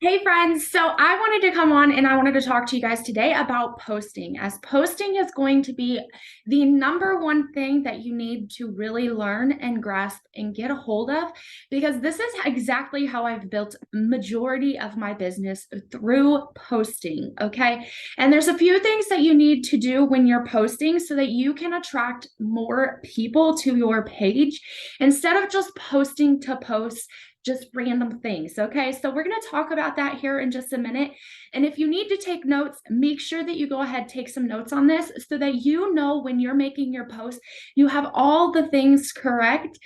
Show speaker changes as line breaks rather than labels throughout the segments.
Hey friends, so I wanted to come on and I wanted to talk to you guys today about posting, as posting is going to be the number one thing that you need to really learn and grasp and get a hold of, because this is exactly how I've built majority of my business through posting, okay? And there's a few things that you need to do when you're posting so that you can attract more people to your page instead of just posting to post just random things. Okay, so we're going to talk about that here in just a minute. And if you need to take notes, make sure that you go ahead, take some notes on this so that you know when you're making your post, you have all the things correct.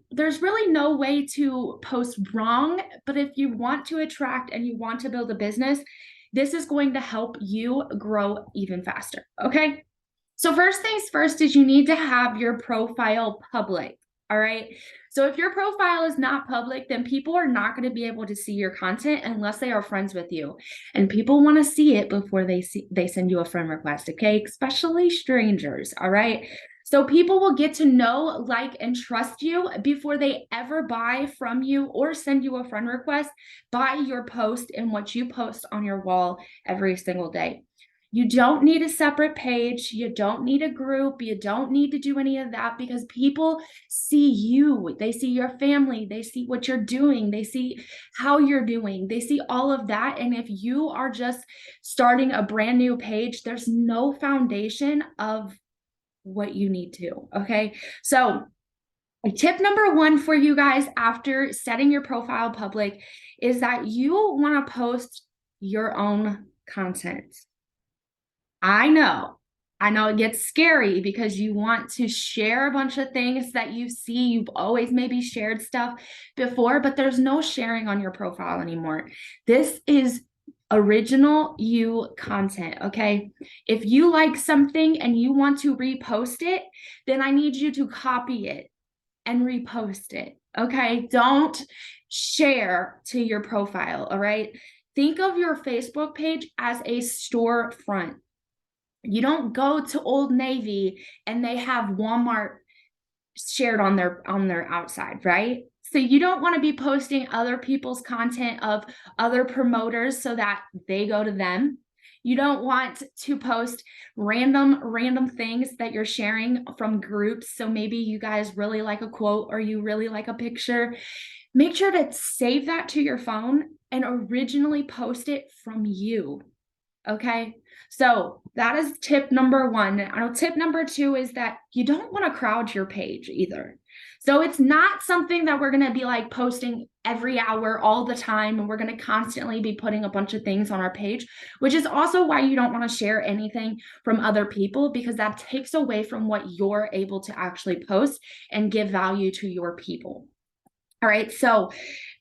There's really no way to post wrong, but if you want to attract and you want to build a business, this is going to help you grow even faster. Okay. So first things first is you need to have your profile public. All right. So if your profile is not public, then people are not going to be able to see your content unless they are friends with you. And people want to see it before they send you a friend request, okay? Especially strangers, all right? So people will get to know, like, and trust you before they ever buy from you or send you a friend request by your post and what you post on your wall every single day. You don't need a separate page. You don't need a group. You don't need to do any of that because people see you. They see your family. They see what you're doing. They see how you're doing. They see all of that. And if you are just starting a brand new page, there's no foundation of what you need to. Okay. So, tip number one for you guys after setting your profile public is that you want to post your own content. I know. I know it gets scary because you want to share a bunch of things that you see. You've always maybe shared stuff before, but there's no sharing on your profile anymore. This is original you content, okay? If you like something and you want to repost it, then I need you to copy it and repost it, okay? Don't share to your profile, all right? Think of your Facebook page as a storefront. You don't go to Old Navy and they have Walmart shared on their outside, right? So you don't want to be posting other people's content of other promoters so that they go to them. You don't want to post random things that you're sharing from groups. So maybe you guys really like a quote or you really like a picture. Make sure to save that to your phone and originally post it from you. Okay, so that is tip number one. Tip number two is that you don't want to crowd your page either. So it's not something that we're going to be like posting every hour all the time, and we're going to constantly be putting a bunch of things on our page, which is also why you don't want to share anything from other people because that takes away from what you're able to actually post and give value to your people. All right, so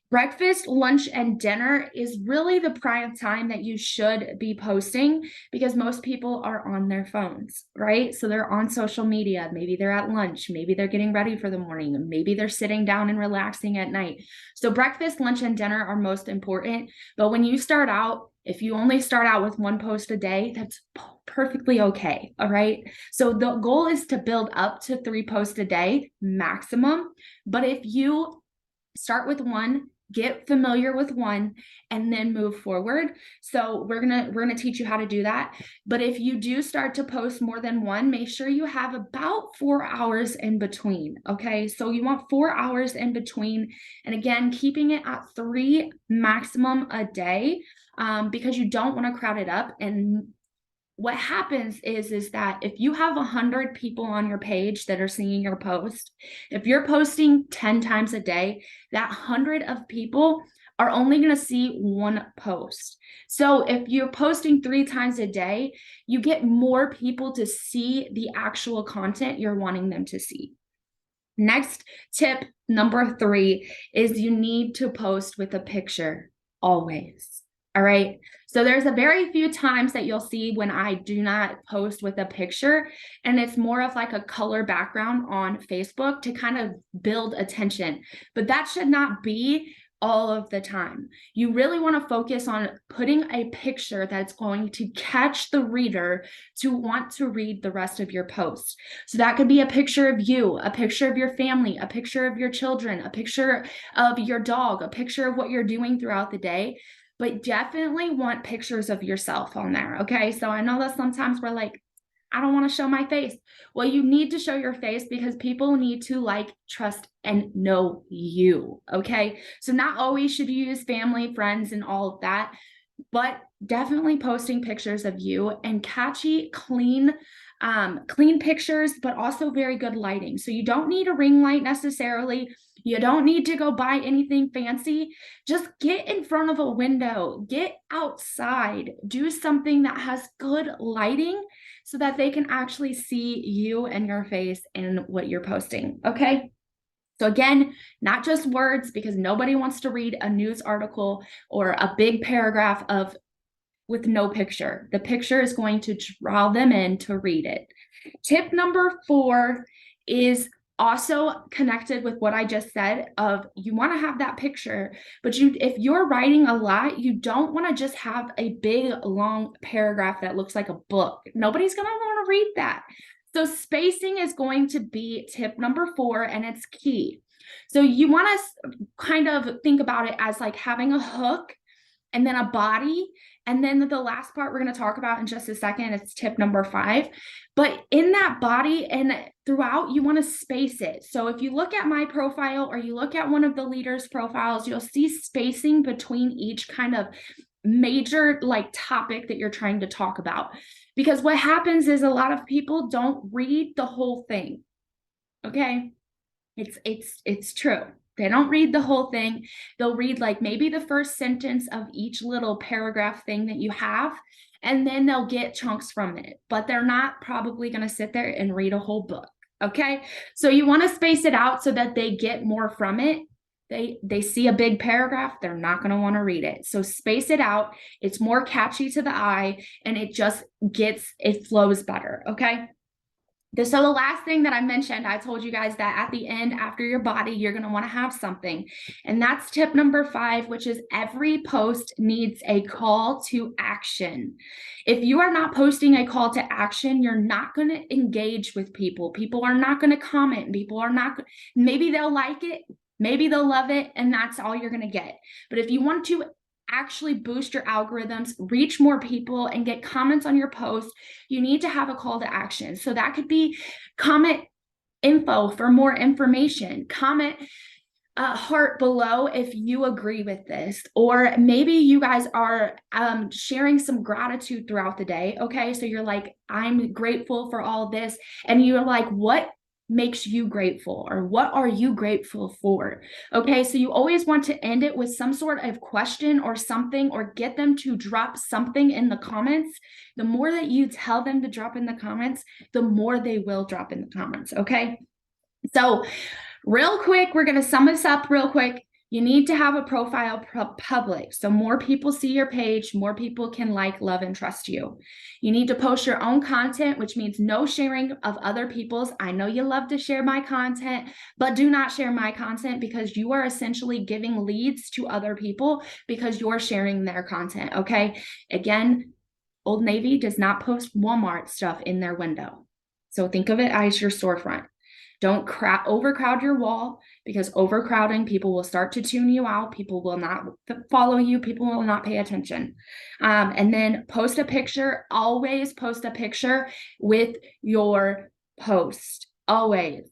breakfast, lunch, and dinner is really the prime time that you should be posting because most people are on their phones, right? So they're on social media. Maybe they're at lunch. Maybe they're getting ready for the morning. Maybe they're sitting down and relaxing at night. So breakfast, lunch, and dinner are most important. But when you start out, if you only start out with one post a day, that's perfectly okay. All right. So the goal is to build up to 3 posts a day maximum. But if you start with one, get familiar with one, and then move forward. So we're gonna teach you how to do that. But if you do start to post more than one, make sure you have about 4 hours in between. Okay, so you want 4 hours in between, and again, keeping it at 3 maximum a day, because you don't want to crowd it up. And what happens is that if you have 100 people on your page that are seeing your post, if you're posting 10 times a day, that 100 of people are only going to see one post. So if you're posting 3 times a day, you get more people to see the actual content you're wanting them to see. Next tip, number 3, is you need to post with a picture always. All right. So there's a very few times that you'll see when I do not post with a picture, and it's more of like a color background on Facebook to kind of build attention. But that should not be all of the time. You really want to focus on putting a picture that's going to catch the reader to want to read the rest of your post. So that could be a picture of you, a picture of your family, a picture of your children, a picture of your dog, a picture of what you're doing throughout the day. but definitely want pictures of yourself on there. Okay. So I know that sometimes we're like, I don't want to show my face. Well, you need to show your face because people need to like, trust, and know you. Okay. So not always should you use family, friends, and all of that, but definitely posting pictures of you and catchy, clean pictures, but also very good lighting. So you don't need a ring light necessarily. You don't need to go buy anything fancy. Just get in front of a window, get outside, do something that has good lighting so that they can actually see you and your face and what you're posting. Okay. So again, not just words, because nobody wants to read a news article or a big paragraph with no picture. The picture is going to draw them in to read it. Tip number 4 is also connected with what I just said of you want to have that picture, but if you're writing a lot, you don't want to just have a big long paragraph that looks like a book. Nobody's going to want to read that. So spacing is going to be tip number 4, and it's key. So you want to kind of think about it as like having a hook and then a body. And then the last part we're going to talk about in just a second, it's tip number 5. But in that body and throughout, you want to space it. So if you look at my profile or you look at one of the leaders' profiles, you'll see spacing between each kind of major like topic that you're trying to talk about. Because what happens is a lot of people don't read the whole thing. Okay. It's true. They don't read the whole thing. They'll read like maybe the first sentence of each little paragraph thing that you have, and then they'll get chunks from it, but they're not probably going to sit there and read a whole book. Okay. So you want to space it out so that they get more from it. They see a big paragraph, they're not going to want to read it. So space it out. It's more catchy to the eye, and it flows better. Okay. So the last thing that I mentioned, I told you guys that at the end, after your body, you're going to want to have something. And that's tip number 5, which is every post needs a call to action. If you are not posting a call to action, you're not going to engage with people. People are not going to comment. Maybe they'll like it, maybe they'll love it, and that's all you're going to get. But if you want to actually boost your algorithms, reach more people, and get comments on your post, you need to have a call to action. So that could be comment info for more information, comment heart below if you agree with this, or maybe you guys are sharing some gratitude throughout the day. Okay, so you're like, I'm grateful for all this, and you're like, what makes you grateful, or what are you grateful for? Okay, so you always want to end it with some sort of question or something, or get them to drop something in the comments. The more that you tell them to drop in the comments, the more they will drop in the comments. Okay, so real quick, we're going to sum this up real quick. You need to have a profile public, so more people see your page, more people can like, love, and trust you. You need to post your own content, which means no sharing of other people's. I know you love to share my content, but do not share my content, because you are essentially giving leads to other people because you're sharing their content. Okay. Again, Old Navy does not post Walmart stuff in their window. So think of it as your storefront. Don't overcrowd your wall, because overcrowding, people will start to tune you out. People will not follow you. People will not pay attention. And then post a picture. Always post a picture with your post. Always.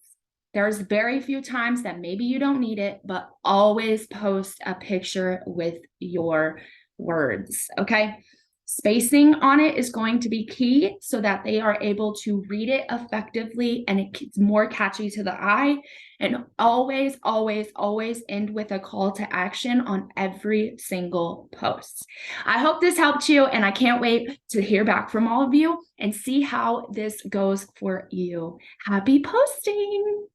There's very few times that maybe you don't need it, but always post a picture with your words. Okay. Spacing on it is going to be key so that they are able to read it effectively and it's more catchy to the eye. And always, always, always end with a call to action on every single post. I hope this helped you, and I can't wait to hear back from all of you and see how this goes for you. Happy posting!